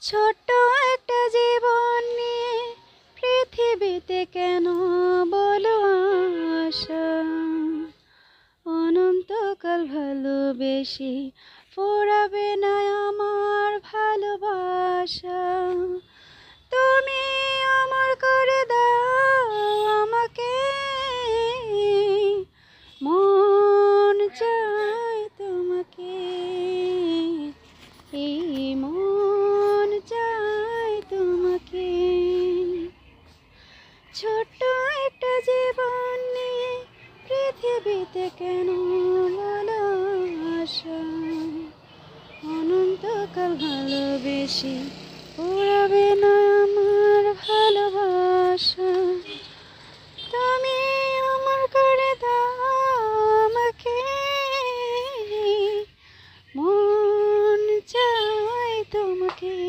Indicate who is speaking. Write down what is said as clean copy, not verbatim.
Speaker 1: ছোট্ট একটা জীবন নিয়ে পৃথিবীতে কেন বলো আশা, অনন্তকাল ভালোবেসে ফোরাবে না আমার ভালোবাসা। তুমি আমার করে দাও আমাকে, মন চায় তোমাকে, এই মন চায় তোমাকে। ছোট্ট একটা জীবন নিয়ে পৃথিবীতে কেন বলো আশা, অনন্তকাল ভালোবেসে পুরাবে না আমার ভালোবাসা। তুমি আমার করে দাও আমাকে, মন চায় তোমাকে।